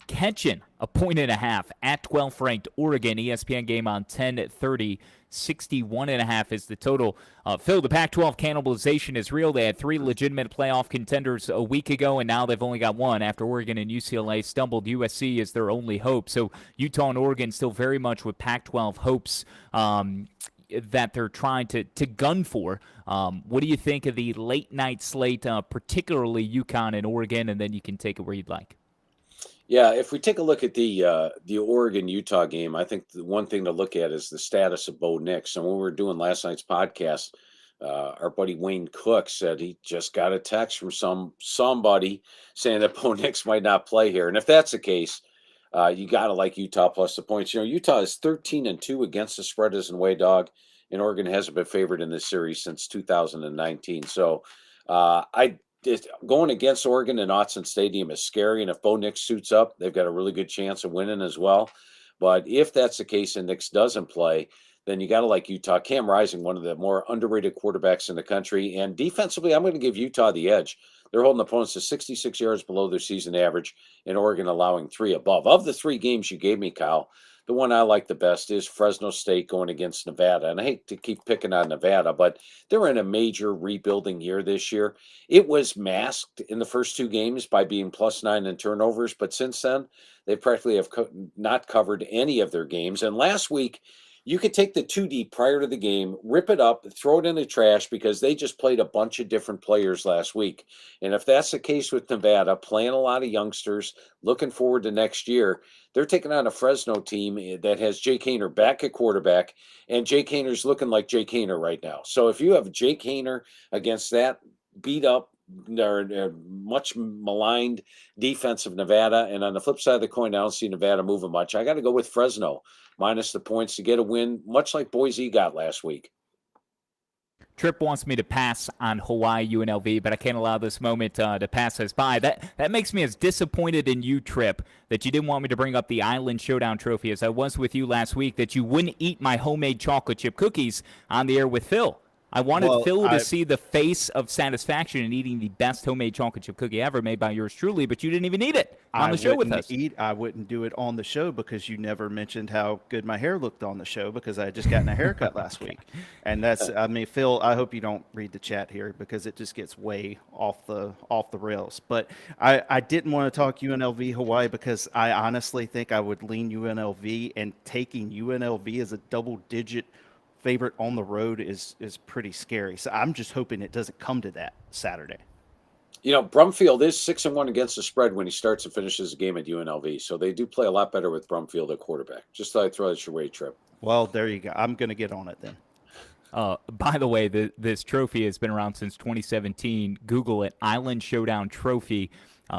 catching a 1.5 at 12th ranked Oregon. ESPN game on 10:30. 61.5 is the total. Phil, the Pac-12 cannibalization is real. They had 3 legitimate playoff contenders a week ago, and now they've only got 1 after Oregon and UCLA stumbled. USC is their only hope. So Utah and Oregon still very much with Pac-12 hopes that they're trying to gun for. What do you think of the late-night slate, particularly UConn and Oregon, and then you can take it where you'd like. Yeah, if we take a look at the Oregon-Utah game, I think the one thing to look at is the status of Bo Nix. And when we were doing last night's podcast, our buddy Wayne Cook said he just got a text from somebody saying that Bo Nix might not play here. And if that's the case, you got to like Utah plus the points. You know, Utah is 13-2 against the spread as an away dog. and Oregon hasn't been favored in this series since 2019. So going against Oregon in Autzen Stadium is scary, and if Bo Nix suits up, they've got a really good chance of winning as well. But if that's the case and Nix doesn't play, then you got to like Utah. Cam Rising, one of the more underrated quarterbacks in the country. And defensively, I'm going to give Utah the edge. They're holding opponents to 66 yards below their season average, and Oregon allowing 3 above. Of the 3 games you gave me, Kyle, the one I like the best is Fresno State going against Nevada. And I hate to keep picking on Nevada, but they're in a major rebuilding year this year. It was masked in the first 2 games by being +9 in turnovers, but since then, they practically have not covered any of their games. And last week, you could take the 2 deep prior to the game, rip it up, throw it in the trash because they just played a bunch of different players last week. And if that's the case with Nevada, playing a lot of youngsters, looking forward to next year, they're taking on a Fresno team that has Jake Haener back at quarterback, and Jake Haener's looking like Jake Haener right now. So if you have Jake Haener against that beat up, much maligned defense of Nevada, and on the flip side of the coin, I don't see Nevada moving much. I got to go with Fresno minus the points to get a win, much like Boise got last week. Tripp wants me to pass on Hawaii UNLV, but I can't allow this moment to pass us by. That makes me as disappointed in you, Tripp, that you didn't want me to bring up the Island Showdown Trophy as I was with you last week, that you wouldn't eat my homemade chocolate chip cookies on the air with Phil. I wanted Phil to see the face of satisfaction in eating the best homemade chocolate chip cookie ever made by yours truly, but you didn't even eat it on the show with us. I wouldn't do it on the show because you never mentioned how good my hair looked on the show because I had just gotten a haircut last week. And Phil, I hope you don't read the chat here because it just gets way off the rails. But I didn't want to talk UNLV Hawaii because I honestly think I would lean UNLV, and taking UNLV as a double-digit favorite on the road is pretty scary. So I'm just hoping it doesn't come to that Saturday. You know, Brumfield is 6-1 against the spread when he starts and finishes a game at UNLV. So they do play a lot better with Brumfield at quarterback. Just thought I'd throw that your way, Tripp. Well, there you go. I'm going to get on it then. By the way, this trophy has been around since 2017. Google it, Island Showdown Trophy,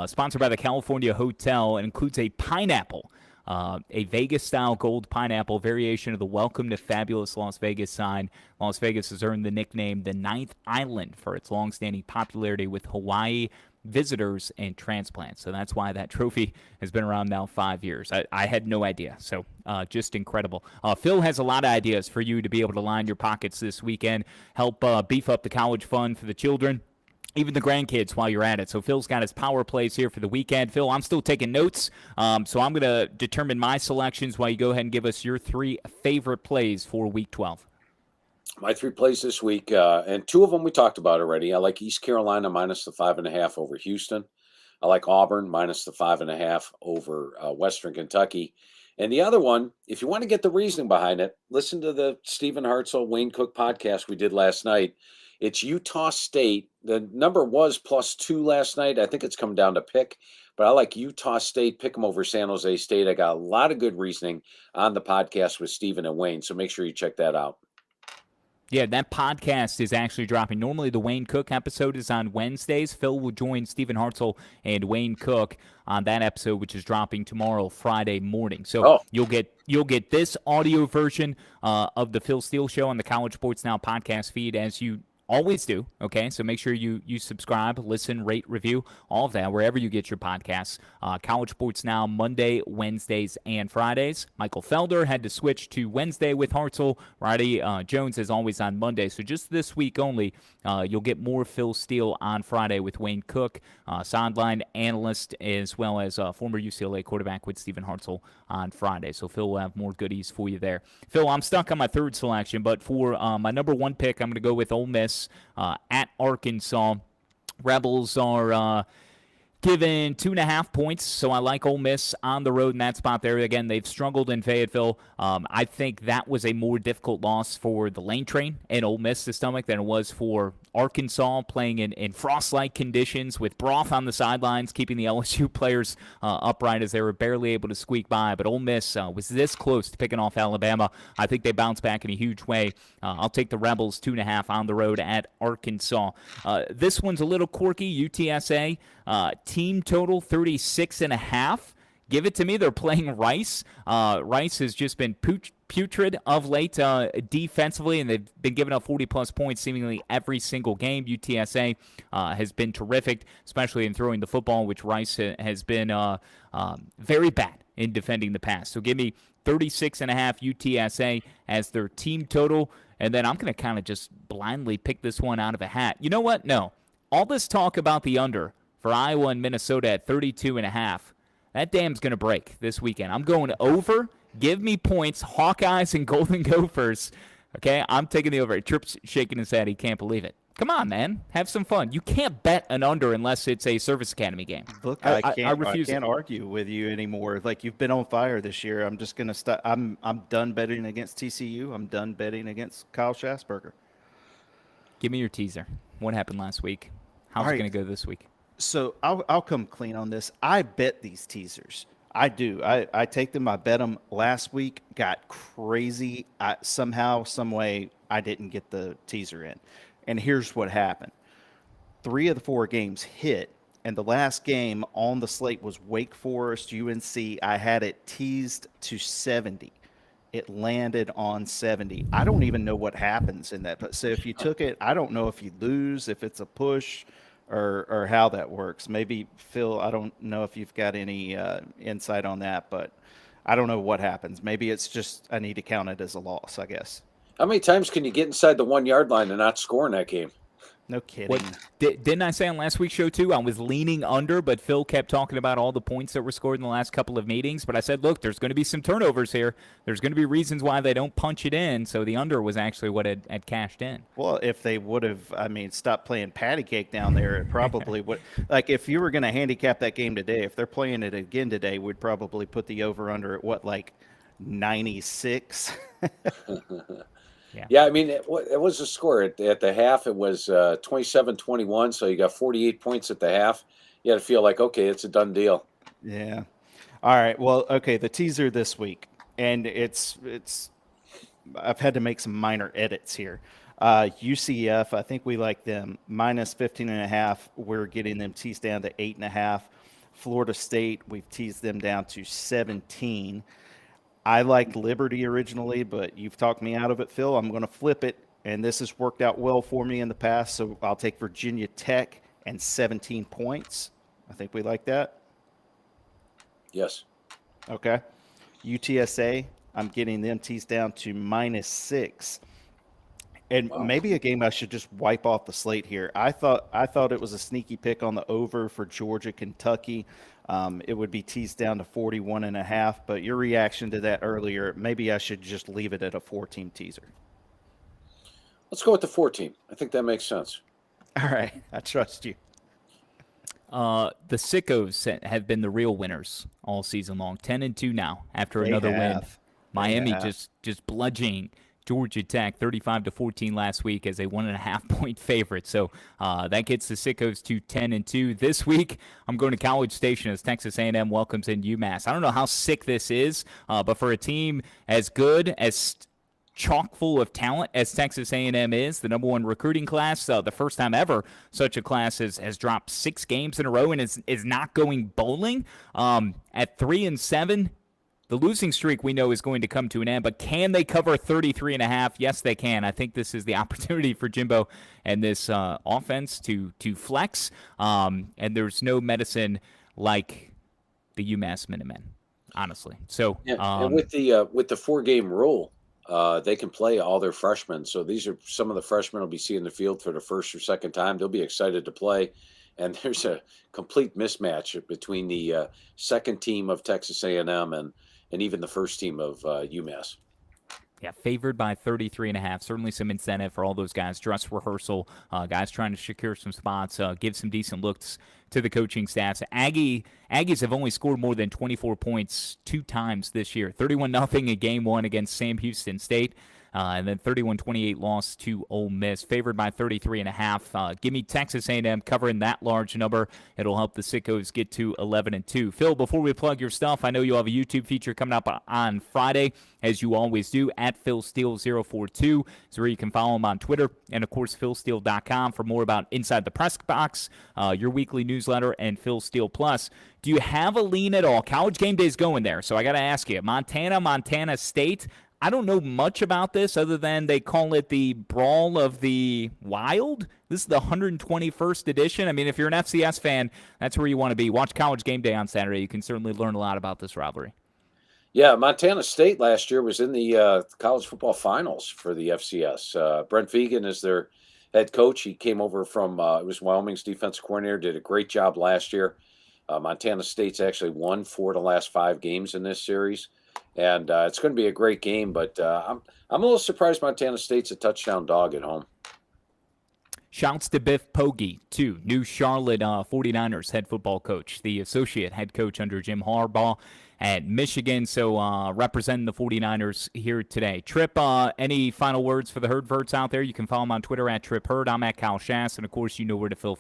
sponsored by the California Hotel, and includes a pineapple. A Vegas-style gold pineapple variation of the Welcome to Fabulous Las Vegas sign. Las Vegas has earned the nickname the Ninth Island for its long-standing popularity with Hawaii visitors and transplants. So that's why that trophy has been around now 5 years. I had no idea. So just incredible. Phil has a lot of ideas for you to be able to line your pockets this weekend, help beef up the college fund for the children, even the grandkids while you're at it. So Phil's got his power plays here for the weekend. Phil, I'm still taking notes, so I'm going to determine my selections while you go ahead and give us your 3 favorite plays for Week 12. My 3 plays this week, and 2 of them we talked about already. I like East Carolina minus the 5.5 over Houston. I like Auburn minus the 5.5 over Western Kentucky. And the other one, if you want to get the reasoning behind it, listen to the Stephen Hartzell, Wayne Cook podcast we did last night. It's Utah State. The number was +2 last night. I think it's come down to pick, but I like Utah State. Pick them over San Jose State. I got a lot of good reasoning on the podcast with Stephen and Wayne, so make sure you check that out. Yeah, that podcast is actually dropping. Normally, the Wayne Cook episode is on Wednesdays. Phil will join Stephen Hartzell and Wayne Cook on that episode, which is dropping tomorrow, Friday morning. So you'll get this audio version of the Phil Steele Show on the College Sports Now podcast feed as you always do, okay? So make sure you subscribe, listen, rate, review, all of that, wherever you get your podcasts. College Sports Now, Monday, Wednesdays, and Fridays. Michael Felder had to switch to Wednesday with Hartzell. Roddy Jones is always on Monday. So just this week only, you'll get more Phil Steele on Friday with Wayne Cook, sideline analyst, as well as former UCLA quarterback with Stephen Hartzell on Friday. So Phil will have more goodies for you there. Phil, I'm stuck on my 3rd selection, but for my number 1 pick, I'm going to go with Ole Miss at Arkansas. Rebels are given 2.5 points, so I like Ole Miss on the road in that spot there. Again, they've struggled in Fayetteville. I think that was a more difficult loss for the Lane Train and Ole Miss to stomach than it was for Arkansas, playing in frost-like conditions with broth on the sidelines, keeping the LSU players upright as they were barely able to squeak by. But Ole Miss was this close to picking off Alabama. I think they bounced back in a huge way. I'll take the Rebels 2.5 on the road at Arkansas. This one's a little quirky. UTSA team total 36.5. Give it to me. They're playing Rice. Rice has just been putrid of late defensively, and they've been giving up 40-plus points seemingly every single game. UTSA has been terrific, especially in throwing the football, which Rice has been very bad in defending the pass. So give me 36.5 UTSA as their team total, and then I'm going to kind of just blindly pick this one out of a hat. You know what? No. All this talk about the under for Iowa and Minnesota at 32.5, that dam's going to break this weekend. I'm going over. Give me points, Hawkeyes and Golden Gophers. Okay, I'm taking the over. Tripp's shaking his head. He can't believe it. Come on, man. Have some fun. You can't bet an under unless it's a Service Academy game. Look, I refuse. I can't argue with you anymore. Like, you've been on fire this year. I'm just going to stop. I'm done betting against TCU. I'm done betting against Kyle Schasberger. Give me your teaser. What happened last week? How's it going to go this week? So I'll come clean on this. I bet these teasers. I do. I take them. I bet them last week. Got crazy. Somehow, some way, I didn't get the teaser in. And here's what happened. 3 of the 4 games hit, and the last game on the slate was Wake Forest, UNC. I had it teased to 70. It landed on 70. I don't even know what happens in that. So if you took it, I don't know if you lose, if it's a push, or how that works. Maybe, Phil, I don't know if you've got any insight on that, but I don't know what happens. Maybe it's just I need to count it as a loss, I guess. How many times can you get inside the 1-yard line and not score in that game? No kidding. Didn't I say on last week's show, too, I was leaning under, but Phil kept talking about all the points that were scored in the last couple of meetings. But I said, look, there's going to be some turnovers here. There's going to be reasons why they don't punch it in. So the under was actually what had cashed in. Well, if they would have, stopped playing patty cake down there, it probably would. Like, if you were going to handicap that game today, if they're playing it again today, we'd probably put the over-under at, 96? Yeah, it was a score. At the half, it was 27-21, so you got 48 points at the half. You had to feel like, okay, it's a done deal. Yeah. All right. Well, okay, the teaser this week, and it's I've had to make some minor edits here. UCF, I think we like them minus 15.5. We're getting them teased down to 8.5. Florida State, we've teased them down to 17. I liked Liberty originally, but you've talked me out of it, Phil. I'm going to flip it, and this has worked out well for me in the past, so I'll take Virginia Tech and 17 points. I think we like that. Yes. Okay. UTSA, I'm getting them teased down to -6. And maybe a game I should just wipe off the slate here. I thought it was a sneaky pick on the over for Georgia, Kentucky. It would be teased down to 41.5, but your reaction to that earlier, maybe I should just leave it at a 4-team teaser. Let's go with the 4-team. I think that makes sense. All right. I trust you. The Sickos have been the real winners all season long. 10-2 now after another win. Miami just bludgeoning Georgia Tech 35-14 last week as a 1.5-point favorite. So that gets the Sickos to 10-2. This week, I'm going to College Station as Texas A&M welcomes in UMass. I don't know how sick this is, but for a team as good, as chock full of talent as Texas A&M is, the number 1 recruiting class, the first time ever such a class has dropped 6 games in a row and is not going bowling. At 3-7, the losing streak we know is going to come to an end, but can they cover 33.5? Yes, they can. I think this is the opportunity for Jimbo and this offense to flex, and there's no medicine like the UMass Minutemen, honestly. So and with the 4-game rule, they can play all their freshmen. So these are some of the freshmen will be seeing the field for the first or second time. They'll be excited to play. And there's a complete mismatch between the second team of Texas A&M and even the first team of UMass. Yeah, favored by 33.5. Certainly some incentive for all those guys. Dress rehearsal, guys trying to secure some spots, give some decent looks to the coaching staffs. Aggies have only scored more than 24 points 2 times this year. 31-0 in Game 1 against Sam Houston State. And then 31-28 loss to Ole Miss, favored by 33.5. Give me Texas A&M covering that large number. It'll help the Sickos get to 11-2. Phil, before we plug your stuff, I know you'll have a YouTube feature coming up on Friday, as you always do, at PhilSteele042. Is where you can follow him on Twitter. And, of course, PhilSteele.com for more about Inside the Press Box, your weekly newsletter, and Phil Steele Plus. Do you have a lean at all? College game day is going there, so I got to ask you. Montana State. I don't know much about this other than they call it the Brawl of the Wild. This is the 121st edition. I mean, if you're an FCS fan, that's where you want to be. Watch College Game Day on Saturday. You can certainly learn a lot about this rivalry. Yeah, Montana State last year was in the college football finals for the FCS. Brent Vigen is their head coach. He came over from it was Wyoming's defensive coordinator. Did a great job last year. Montana State's actually won 4 of the last 5 games in this series, and it's going to be a great game. But I'm a little surprised Montana State's a touchdown dog at home. Shouts to Biff Poggi, too, new Charlotte 49ers head football coach, the associate head coach under Jim Harbaugh at Michigan. So representing the 49ers here today. Tripp, any final words for the Herdverts out there? You can follow him on Twitter at Tripp Herd. I'm at Kyle Shass, and of course you know where to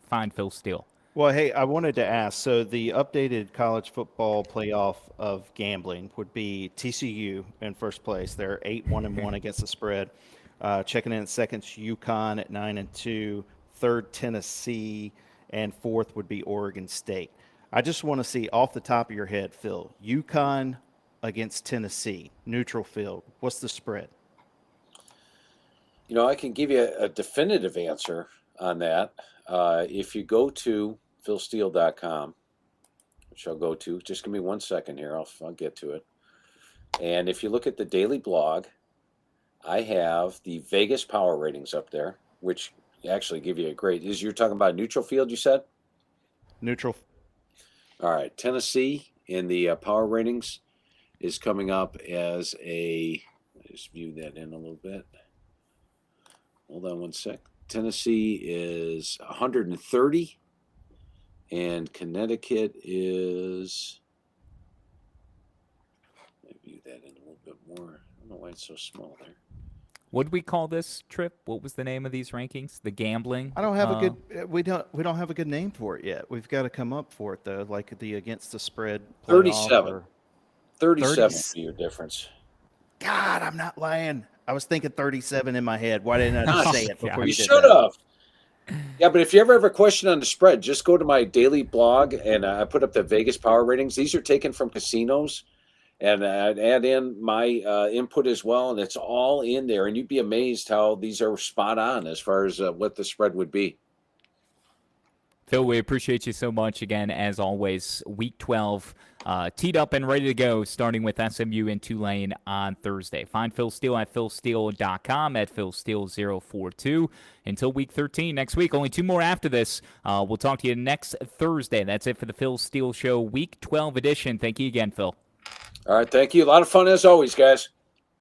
find Phil Steele. Well, hey, I wanted to ask, so the updated college football playoff of gambling would be TCU in first place. They're 8-1-1 against the spread. Checking in at second, UConn at 9-2. Third, Tennessee. And fourth would be Oregon State. I just want to see off the top of your head, Phil, UConn against Tennessee, neutral field. What's the spread? You know, I can give you a definitive answer on that. If you go to philsteele.com, which I'll go to, just give me 1 second here. I'll get to it. And if you look at the daily blog, I have the Vegas power ratings up there, which actually give you a great. You're talking about neutral field, you said? Neutral. All right. Tennessee in the power ratings is coming up as a. Let's view that in a little bit. Hold on 1 sec. Tennessee is 130, and Connecticut is. Let me view that in a little bit more. I don't know why it's so small there. What did we call this, Tripp? What was the name of these rankings? The gambling? I don't have a good. We don't have a good name for it yet. We've got to come up for it though, like the against the spread. 37. 37 30. for your difference. God, I'm not lying. I was thinking 37 in my head. Why didn't I just say it before You you did should that? have. Yeah, but if you ever have a question on the spread, just go to my daily blog, and I put up the Vegas power ratings. These are taken from casinos, and I'd add in my input as well, and it's all in there. And you'd be amazed how these are spot on as far as what the spread would be. Phil, we appreciate you so much again, as always. Week 12 teed up and ready to go, starting with SMU and Tulane on Thursday. Find Phil Steele at philsteele.com, at philsteele042. Until week 13 next week. Only 2 more after this. We'll talk to you next Thursday. That's it for the Phil Steele Show, Week 12 edition. Thank you again, Phil. All right, thank you. A lot of fun as always, guys.